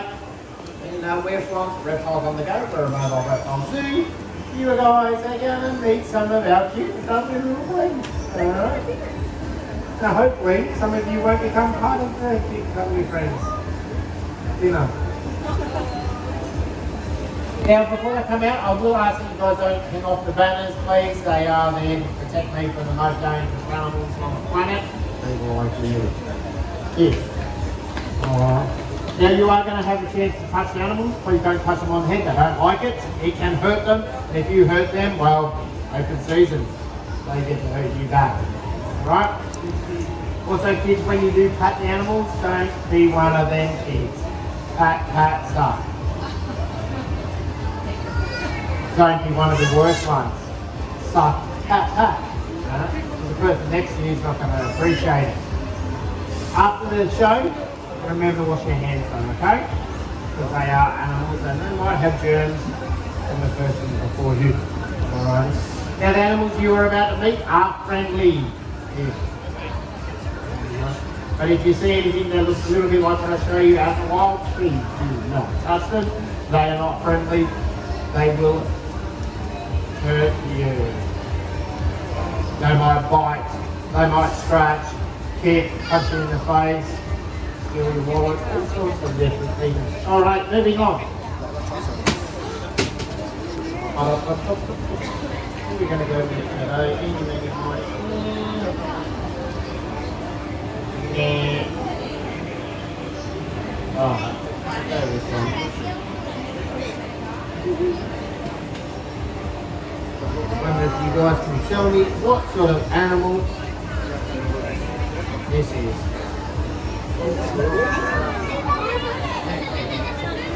today. And we're from Reptiles on the Go. We're a mobile reptile zoo. You guys are going to meet some of our cute and lovely little friends. Alright? Now hopefully some of you won't become part of the cute cuddly friends. Dinner. Now before I come out, I will ask that you guys don't hang off the banners, please. They are there to protect me from the most dangerous animals on the planet. They will like you. Yes. Alright. Now you are going to have a chance to touch the animals. Please don't touch them on the head. They don't like it. It can hurt them. And if you hurt them, well, open season. They get to hurt you back. Right? Also kids, when you do pat the animals, don't be one of them kids. Pat, pat, suck. Don't be one of the worst ones. Suck, pat, pat. Right? The person next to you is not going to appreciate it. After the show, remember to wash your hands though, okay? Because they are animals and they might have germs from the person before you. Alright. Now the animals you are about to meet are friendly. Yes. But if you see anything that looks a little bit like what I show you out in the wild, please do not touch them. They are not friendly. They will hurt you. They might bite, they might scratch, kick, punch you in the face. Your wallet, all sorts of different things. Alright, moving on. We're going to go with today. There we go. I wonder if you guys can tell me what sort of animal this is.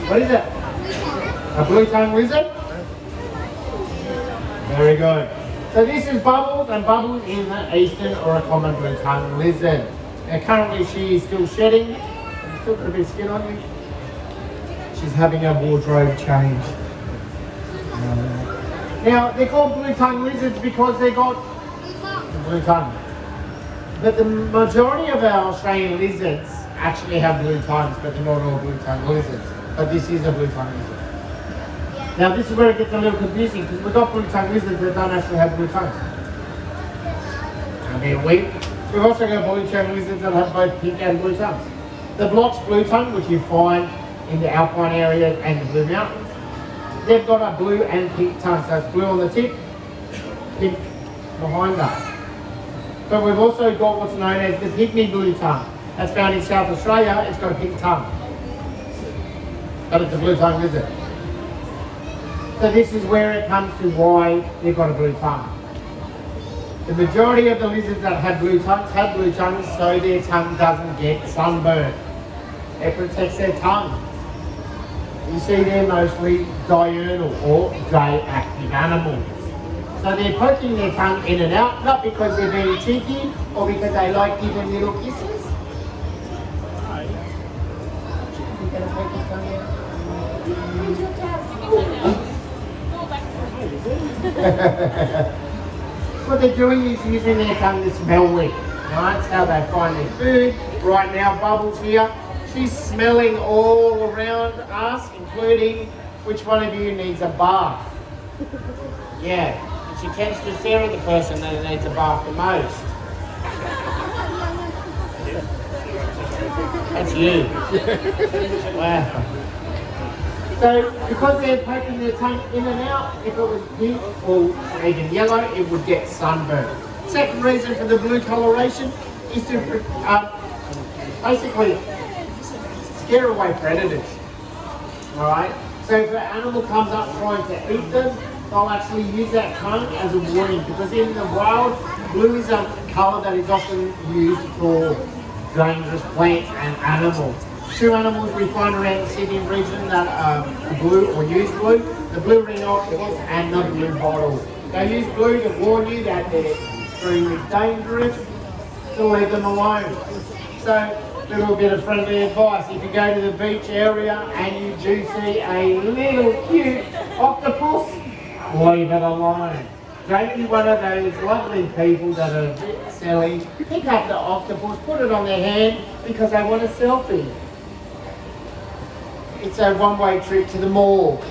What is it? A blue-tongued lizard? Very good. So this is Bubbles, and Bubbles is an eastern or a common blue-tongued lizard. Now currently she is still shedding. She's still got a bit of skin on you. She's having a wardrobe change. Now they're called blue-tongued lizards because they got blue tongue. But the majority of our Australian lizards actually have blue tongues, but they're not all blue-tongued lizards. But this is a blue-tongued lizard. Now this is where it gets a little confusing because we've got blue-tongued lizards that don't actually have blue tongues. I mean, we've also got blue-tongued lizards that have both pink and blue tongues. The Block's blue tongue, which you find in the alpine areas and the Blue Mountains, they've got a blue and pink tongue. So it's blue on the tip, pink behind that. But we've also got what's known as the pygmy blue tongue. That's found in South Australia. It's got a pink tongue. But it's a blue-tongued lizard. So this is where it comes to why they've got a blue tongue. The majority of the lizards that have blue tongues so their tongue doesn't get sunburned. It protects their tongue. You see they're mostly diurnal or day-active animals. So they're poking their tongue in and out, not because they're being cheeky or because they like giving little kisses. What they're doing is using their tongue to smell with. Right? That's how they find their food. Right now, Bubbles here, she's smelling all around us, including which one of you needs a bath. Yeah. She tends to stare at the person that needs a bath the most. That's you. Wow. So, because they're poking their tongue in and out, if it was pink or even yellow, it would get sunburned. Second reason for the blue coloration is to basically scare away predators. Alright? So if an animal comes up trying to eat them, they'll actually use that tongue as a warning, because in the wild, blue is a colour that is often used for dangerous plants and animals. Two animals we find around the Sydney region that are blue or use blue, the blue ring octopus and the blue bottle. They use blue to warn you that they're extremely dangerous, to leave them alone. So, a little bit of friendly advice. If you go to the beach area and you do see a little cute octopus, leave it alone. Don't be one of those lovely people that are a bit silly. Pick up the octopus, put it on their hand because they want a selfie. it's a one-way trip to the morgue.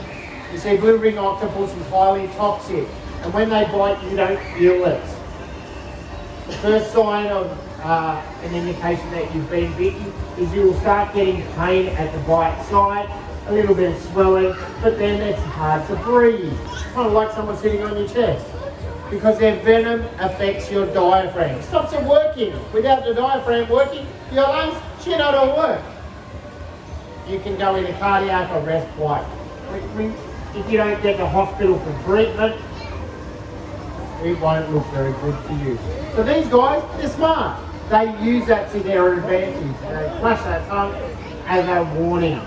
You see, blue ring octopus is highly toxic, and when they bite, you don't feel it. The first sign of an indication that you've been bitten is you will start getting pain at the bite site, a little bit of swelling, but then it's hard to breathe. It's kind of like someone sitting on your chest, because their venom affects your diaphragm. Stops it working. Without the diaphragm working, your lungs should not all work. You can go into cardiac arrest quite quickly. If you don't get to hospital for treatment, it won't look very good for you. So these guys, they're smart. They use that to their advantage. They flash that tongue as a warning.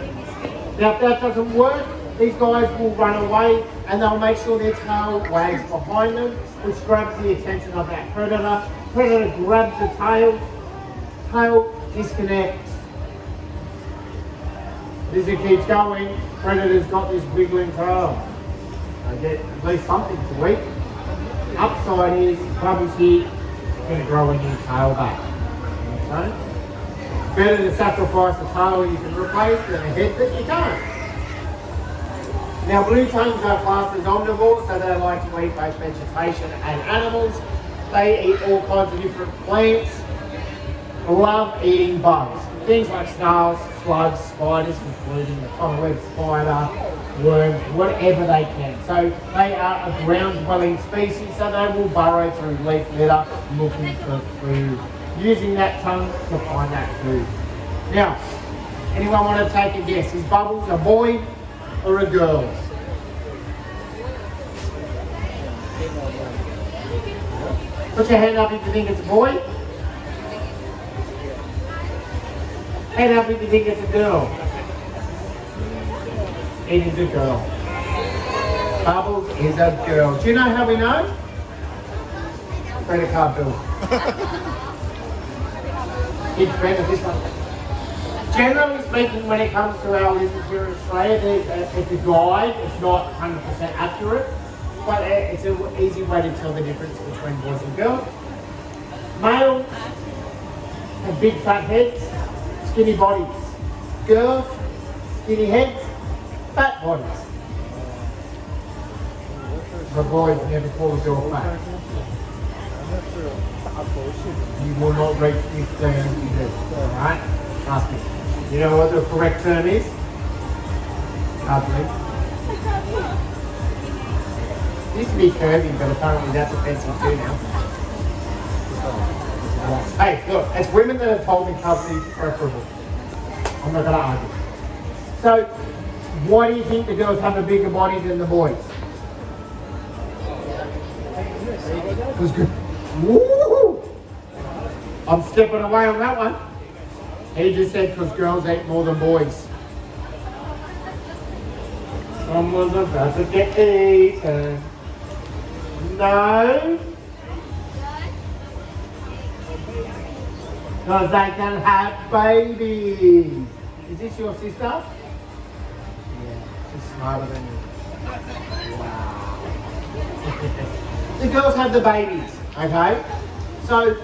Now if that doesn't work, these guys will run away and they'll make sure their tail wags behind them, which grabs the attention of that predator. Predator grabs the tail disconnects. Lizard keeps going, predator's got this wiggling tail. They get at least something to eat. Upside is, bubbles here, it's going to grow a new tail back. Okay? Better to sacrifice a tail you can replace than a head that you can't. Now blue tongues are classed as omnivores, so they like to eat both vegetation and animals. They eat all kinds of different plants, love eating bugs. Things like snails, slugs, spiders, including the funnel-web spider, worms, whatever they can. So they are a ground-dwelling species, so they will burrow through leaf litter looking for food, using that tongue to find that food. Now, anyone want to take a guess? Is Bubbles a boy or a girl? Put your hand up if you think it's a boy. Hand up if you think it's a girl. It is a girl. Bubbles is a girl. Do you know how we know? Credit card bill. Kids friend of this one. Generally speaking, when it comes to our lizards here in Australia, it's a guide. It's not 100% accurate, but it's an easy way to tell the difference between boys and girls. Males have big fat heads, skinny bodies. Girls, skinny heads, fat bodies. The boys never call a girl fat. You will not reach this term if you do. Alright? Trust me. You know what the correct term is? Ugly. It used to be curvy, but apparently that's offensive too now. Hey, look, it's women that have told me ugly is preferable. I'm not going to argue. So, why do you think the girls have a bigger body than the boys? Because good. Woo! I'm stepping away on that one. He just said because girls eat more than boys. Someone's about to get eaten. No. Because they can have babies. Is this your sister? Yeah, she's smarter than you. Wow. The girls have the babies, okay? So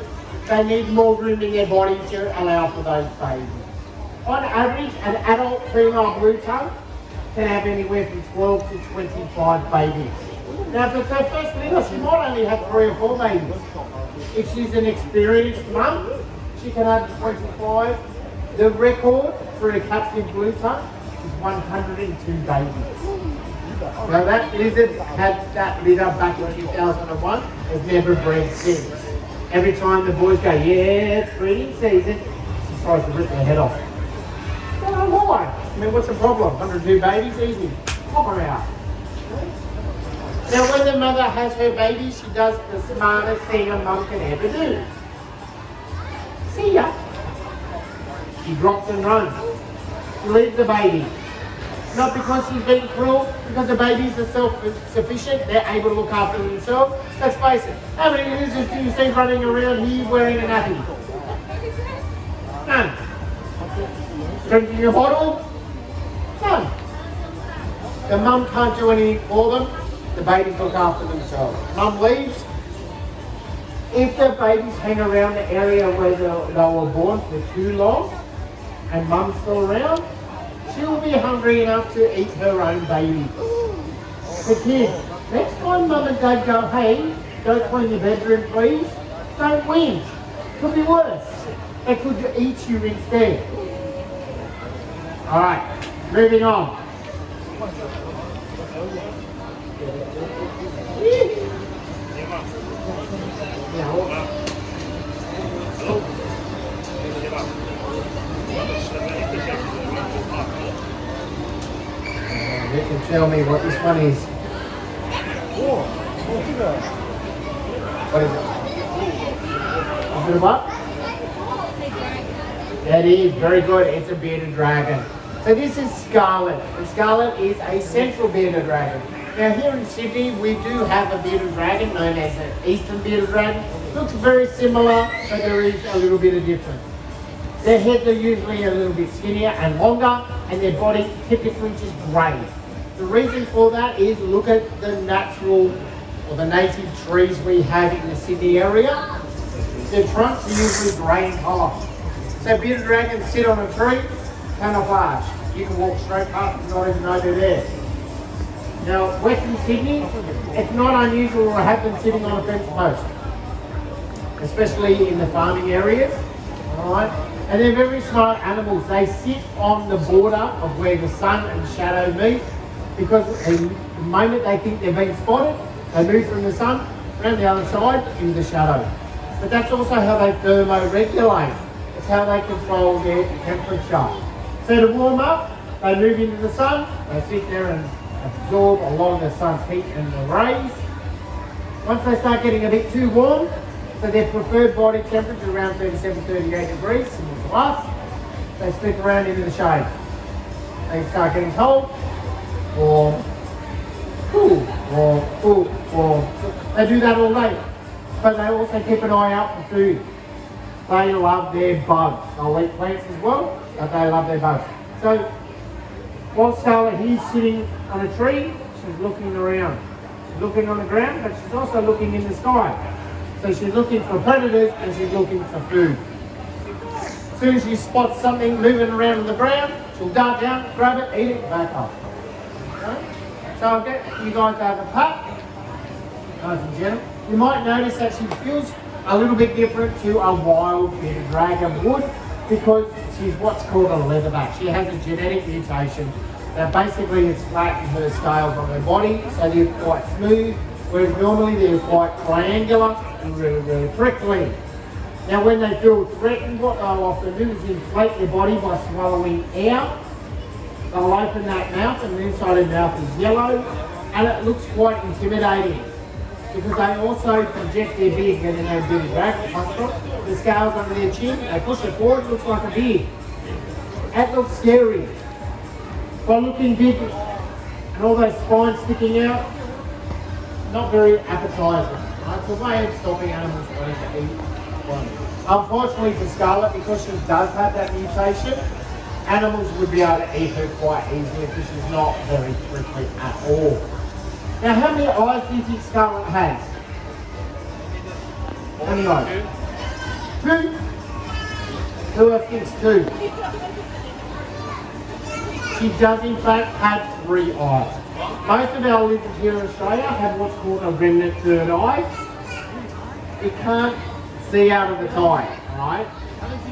they need more room in their body to allow for those babies. On average, an adult female blue tongue can have anywhere from 12 to 25 babies. Now, if it's her first litter, she might only have 3 or 4 babies. If she's an experienced mum, she can have 25. The record for a captive blue tongue is 102 babies. Now that lizard had that litter back in 2001, has never bred since. Every time the boys go, yeah, it's breeding season, she tries to rip their head off. I don't know why. I mean, what's the problem? 102 babies, easy. Pop her out. Now when the mother has her baby, she does the smartest thing a mum can ever do. See ya. She drops and runs. She leaves the baby. Not because she's being cruel, because the babies are self-sufficient, they're able to look after themselves. Let's face it, how many lizards do you see running around here wearing a nappy? None. Drinking a bottle? None. The mum can't do anything for them, the babies look after themselves. Mum leaves. If the babies hang around the area where they were born for too long, and mum's still around, she will be hungry enough to eat her own baby. The kids, next time mum and dad go, hey, go clean your bedroom please, don't whinge. Could be worse. They could eat you instead. Alright, moving on. You can tell me what this one is. What is it? Is it a what? That is very good. It's a bearded dragon. So this is Scarlet. And Scarlet is a central bearded dragon. Now here in Sydney, we do have a bearded dragon known as an eastern bearded dragon. Looks very similar, but there is a little bit of difference. Their heads are usually a little bit skinnier and longer, and their body typically just grey. The reason for that is look at the natural or the native trees we have in the Sydney area. Their trunks are usually grey in colour. So bearded dragons sit on a tree, camouflage. You can walk straight past and not even know they're there. Now, Western Sydney, it's not unusual to have them sitting on a fence post, especially in the farming areas. Alright? And they're very smart animals. They sit on the border of where the sun and shadow meet, because the moment they think they're being spotted, they move from the sun around the other side into the shadow. But that's also how they thermoregulate. It's how they control their temperature. So to warm up, they move into the sun, they sit there and absorb a lot of the sun's heat and the rays. Once they start getting a bit too warm, so their preferred body temperature around 37, 38 degrees, similar to us, they slip around into the shade. They start getting cold, or cool, or cool, or they do that all day. But they also keep an eye out for food. They love their bugs. They'll eat plants as well, but they love their bugs. So, while Scarlet here's sitting on a tree, she's looking around. She's looking on the ground, but she's also looking in the sky. So she's looking for predators and she's looking for food. As soon as she spots something moving around on the ground, she'll dart down, grab it, eat it, back up. Okay? So I'll get you guys to have a pat. Nice and gentle. You might notice that she feels a little bit different to a wild bearded dragon would, because she's what's called a leatherback. She has a genetic mutation that basically has flattened her scales on her body, so they're quite smooth, whereas normally they're quite triangular and really, really prickly. Now when they feel threatened, what they'll often do is inflate their body by swallowing air. They'll open that mouth, and the inside of the mouth is yellow, and it looks quite intimidating, because they also project their beard when they're a bearded dragon. The scales under their chin, they push it forward, it looks like a beard. That looks scary. By looking big and all those spines sticking out, not very appetizing. Right? It's a way of stopping animals wanting to eat one. Unfortunately for Scarlet, because she does have that mutation, animals would be able to eat her quite easily because she's not very prickly at all. Now, how many eyes do you think Scarlet has? How many eyes? Two? Who else thinks two? She does in fact have 3 eyes. Most of our lizards here in Australia have what's called a remnant third eye. It can't see out of its eye, right?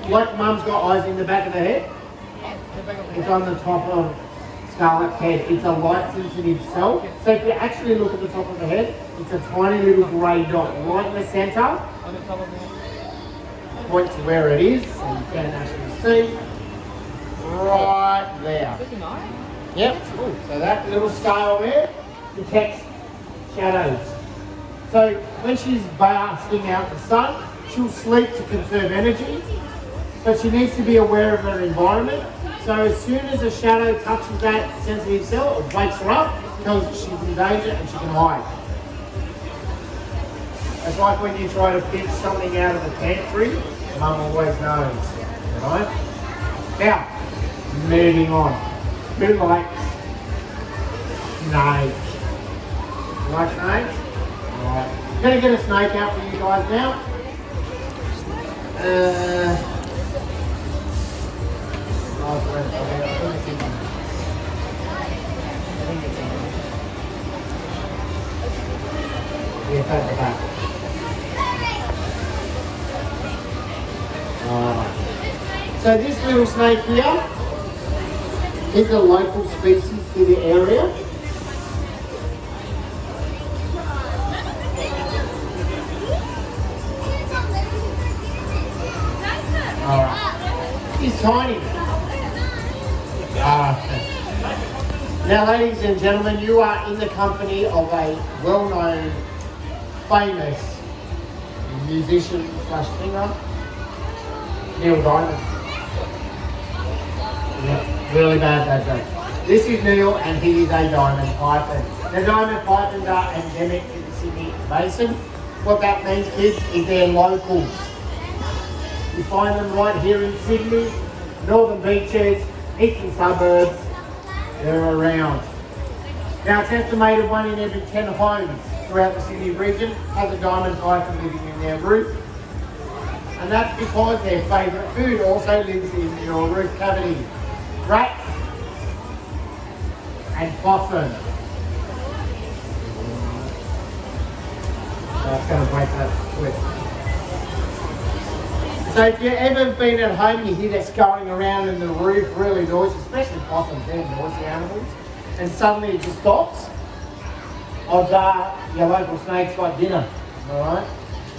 Like Mum's got eyes in the back of the head, it's on the top of Scarlet's head. It's a light sensitive cell. So if you actually look at the top of the head, it's a tiny little grey dot right in the centre. Point to where it is so you can actually see. Right there. Yep. So that little scale there detects shadows. So when she's basking out the sun, she'll sleep to conserve energy, but she needs to be aware of her environment. So as soon as a shadow touches that sensitive cell, it wakes her up, tells her she's in danger and she can hide. It's like when you try to pinch something out of the pantry, Mum always knows, right? Now, moving on. Who likes snake? You like snakes? Alright. I'm going to get a snake out for you guys now. at the back. So this little snake here is a local species to the area. He's tiny. Now, ladies and gentlemen, you are in the company of a well-known, famous musician slash singer, Neil Diamond. Yeah, really bad joke. This is Neil, and he is a diamond python. The diamond pythons are endemic to the Sydney Basin. What that means, kids, is they're locals. You find them right here in Sydney, northern beaches, eastern suburbs. They're around. Now, it's estimated 1 in every 10 homes throughout the Sydney region has a diamond python living in their roof. And that's because their favourite food also lives in your roof cavity. Rats and possum. That's going to break that split. So if you've ever been at home and you hear that scurrying around in the roof, really noisy, especially possums, they're noisy animals, and suddenly it just stops, odds are your local snake's got dinner, alright?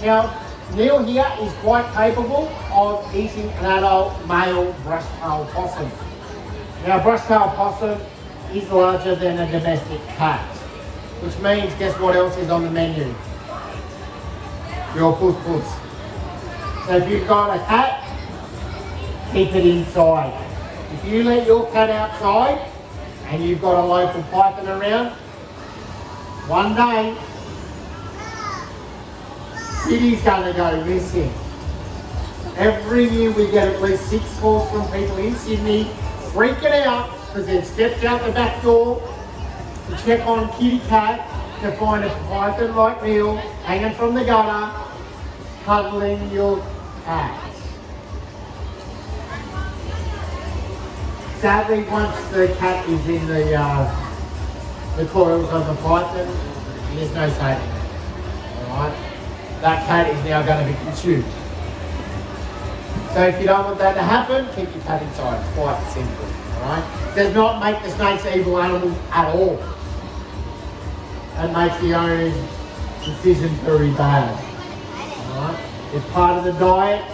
Now, Neil here is quite capable of eating an adult male brush-tailed possum. Now, brush-tailed possum is larger than a domestic cat, which means, guess what else is on the menu? Your puss-puss. So if you've got a cat, keep it inside. If you let your cat outside and you've got a local python around, one day, Kitty's going to go missing. Every year we get at least 6 calls from people in Sydney freaking out because they've stepped out the back door to check on kitty cat to find a python like Neil hanging from the gutter, cuddling your cat. Sadly, once the cat is in the coils of the python, there's no saving it. Alright? That cat is now going to be consumed. So if you don't want that to happen, keep your cat inside. It's quite simple. Alright? Does not make the snakes evil animals at all. That makes the owner's decision very bad. Alright? It's part of the diet.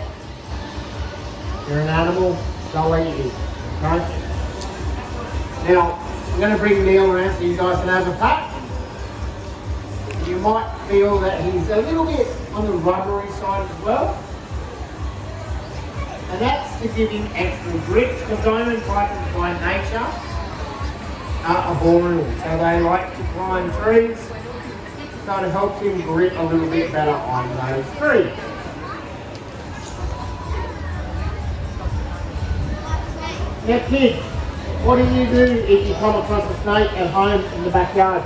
You're an animal, they'll eat you. Okay? Now, I'm going to bring Neil around so you guys can have a pat. You might feel that he's a little bit on the rubbery side as well. And that's to give him extra grip, because diamond pythons by nature are arboreal. So they like to climb trees, so it helps him grip a little bit better on those trees. Now kids, what do you do if you come across a snake at home in the backyard?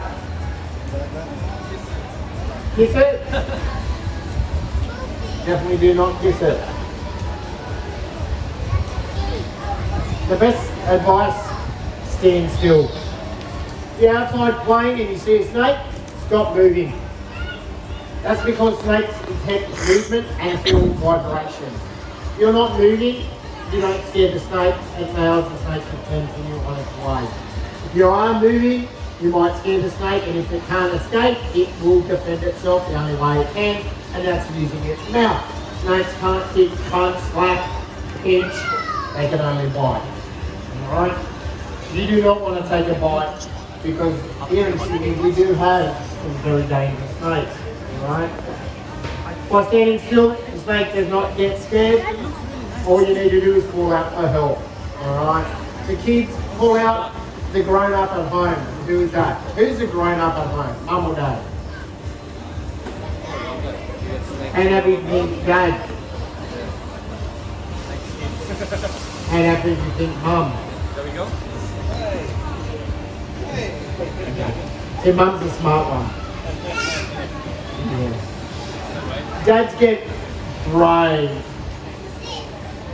Kiss it? Definitely do not kiss it. The best advice, stand still. If you're outside playing and you see a snake, stop moving. That's because snakes detect movement and feel vibration. If you're not moving, you don't scare the snake, it allows the snake to continue on its way. If you are moving, you might scare the snake, and if it can't escape, it will defend itself the only way it can, and that's using its mouth. Snakes can't kick, punch, slap, pinch, they can only bite. Alright? You do not want to take a bite, because here in Sydney we do have some very dangerous snakes. Alright? By standing still, the snake does not get scared. All you need to do is call out for help. Alright? So kids, call out the grown-up at home. Who is that? Who's the grown-up at home? Mum or dad? And happy dad. And happy you think mum. There we go. See, mum's a smart one. Yeah. Dads get brave.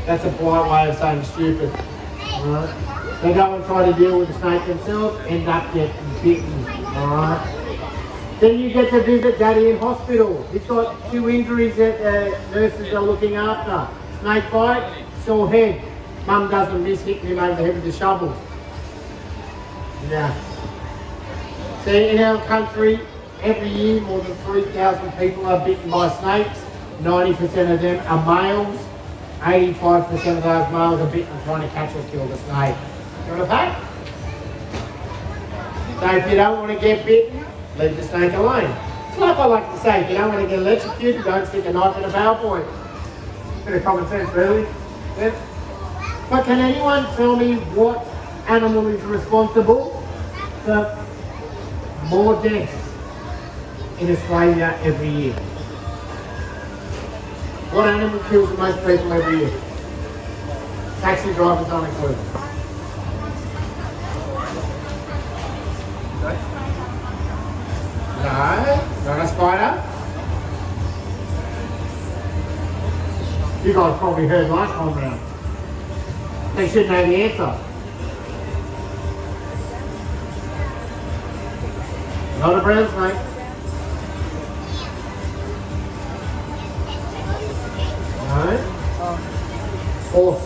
That's a polite way of saying stupid. Alright? They go and try to deal with the snake themselves, end up getting bitten. Alright? Then you get to visit Daddy in hospital. He's got 2 injuries that the nurses are looking after. Snake bite, sore head. Mum doesn't miss hitting him over the head with the shovel. Yeah. See, in our country, every year more than 3,000 people are bitten by snakes. 90% of them are males. 85% of those males are bitten trying to catch or kill the snake. You want a pack? So if you don't want to get bitten, leave the snake alone. It's like I like to say, if you don't want to get electrocuted, don't stick a knife in a barrel point. Bit of common sense, really. Yeah. But can anyone tell me what animal is responsible for more deaths in Australia every year? What animal kills the most people every year? Taxi drivers aren't included. No, not a spider. You guys probably heard last time round. They should know the answer. Not a brown snake. No. Horse.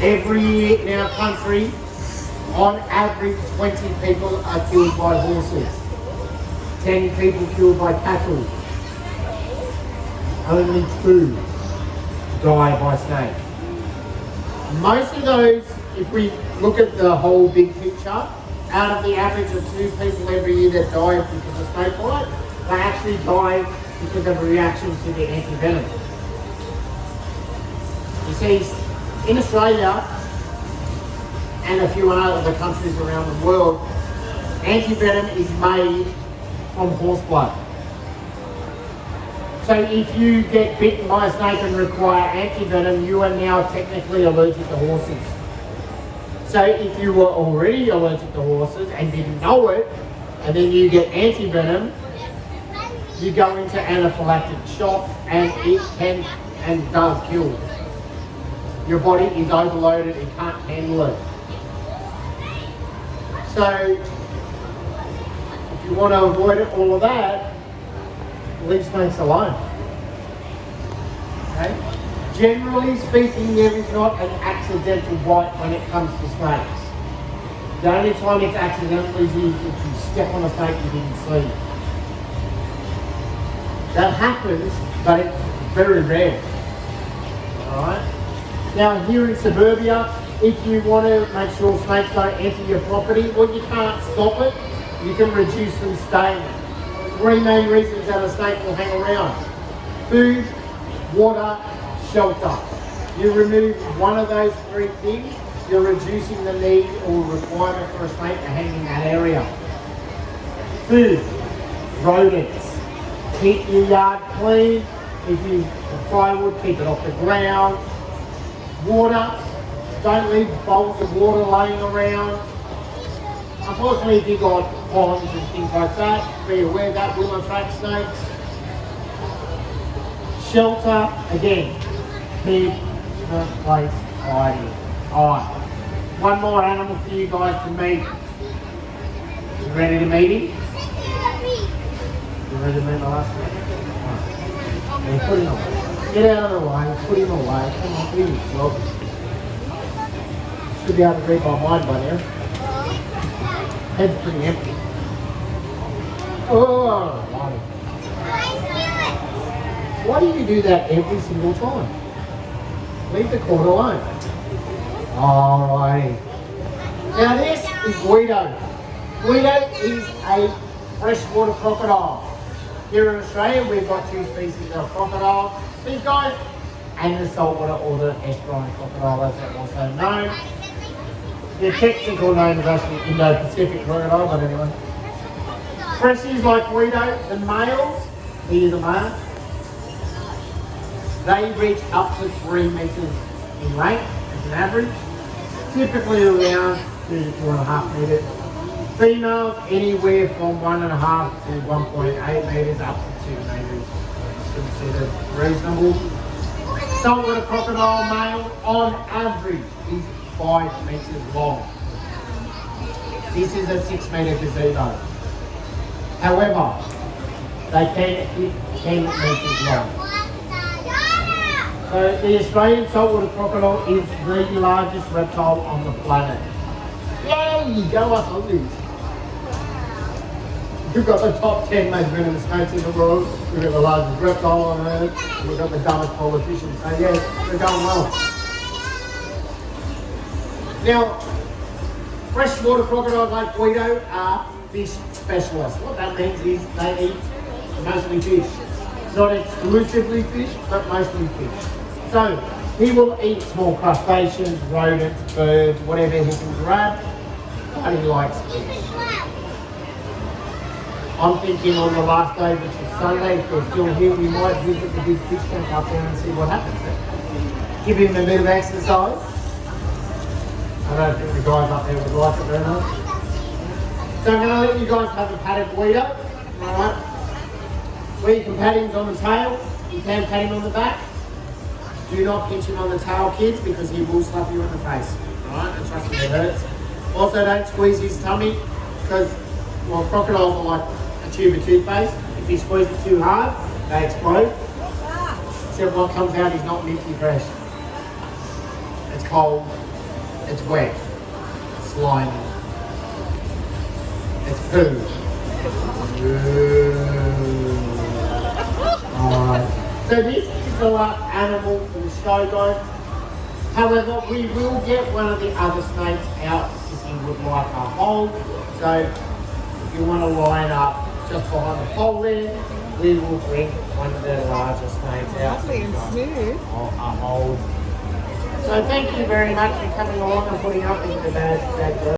Every year in our country, on average, 20 people are killed by horses. 10 people killed by cattle. Only 2 die by snake. Most of those, if we look at the whole big picture, out of the average of 2 people every year that die because of snake bite, they actually die because of a reaction to the antivenom. You see, in Australia and a few other countries around the world, antivenom is made from horse blood. So if you get bitten by a snake and require antivenom, you are now technically allergic to horses. So if you were already allergic to horses and didn't know it, and then you get antivenom, you go into anaphylactic shock and it can and does kill. Your body is overloaded, it can't handle it. So if you want to avoid all of that, leave snakes alone. Okay? Generally speaking, there is not an accidental bite when it comes to snakes. The only time it's accidental is if you step on a snake you didn't see. That happens, but it's very rare. Alright? Now here in suburbia, if you want to make sure snakes don't enter your property, well, you can't stop it. You can reduce them staying. 3 main reasons that a snake will hang around. Food, water, shelter. You remove one of those 3 things, you're reducing the need or requirement for a snake to hang in that area. Food, rodents. Keep your yard clean. If you fry wood, keep it off the ground. Water, don't leave bowls of water laying around. Unfortunately, if you've got ponds and things like that, be aware that will attract snakes. Shelter, again, keep the place tidy. Alright, one more animal for you guys to meet. You ready to meet him? You ready to meet the last one? Right. Put him away. Get out of the way, put him away. Come on, do your job. Should be able to read my mind by now. Head's pretty empty. Oh, right. Why do you do that every single time? Leave the cord alone. Alright. Now this is Guido. Guido is a freshwater crocodile. Here in Australia we've got 2 species of crocodile. These guys and the saltwater or the estuarine crocodile as they're also known. The technical name is actually Indo-Pacific crocodile, but anyway. Freshies like Guido, the males, he is a male, they reach up to 3 meters in length as an average, typically around 2 to 2.5 meters. Females anywhere from 1.5 to 1.8 meters up to 2 meters. Considered reasonable. Saltwater crocodile male on average is 5 meters long. This is a 6 meter gazebo. However, they can hit 10 metres long. So the Australian saltwater crocodile is the largest reptile on the planet. Yay! Go us Aussies! We've got the top 10 most venomous snakes in the world. We've got the largest reptile on earth. And we've got the dumbest politicians. So yeah, we're going well. Now, freshwater crocodiles like Guido are fish specialists. What that means is they eat mostly fish. Not exclusively fish, but mostly fish. So he will eat small crustaceans, rodents, birds, whatever he can grab, but he likes fish. I'm thinking on the last day, which is Sunday, if we're still here, we might visit the big fish tank up there and see what happens there. Give him a bit of exercise. I don't think the guys up there would like it very much. So I'm going to let you guys have a pat at Guido. Alright. Where you can pat him on the tail, you can pat him on the back. Do not pinch him on the tail, kids, because he will slap you in the face. Alright, and trust me, it hurts. Also, don't squeeze his tummy, because, well, crocodiles are like a tube of toothpaste. If you squeeze it too hard, they explode. Except what comes out is not minty fresh. It's cold, it's wet, it's slimy, it's poo. Alright. So this is the last animal for the show, guys. However, we will get one of the other snakes out if you would like a hold. So if you want to line up just behind the pole there, we will bring one of the larger snakes out. Lovely and smooth. A hold. So thank you very much for coming along and putting up with the bad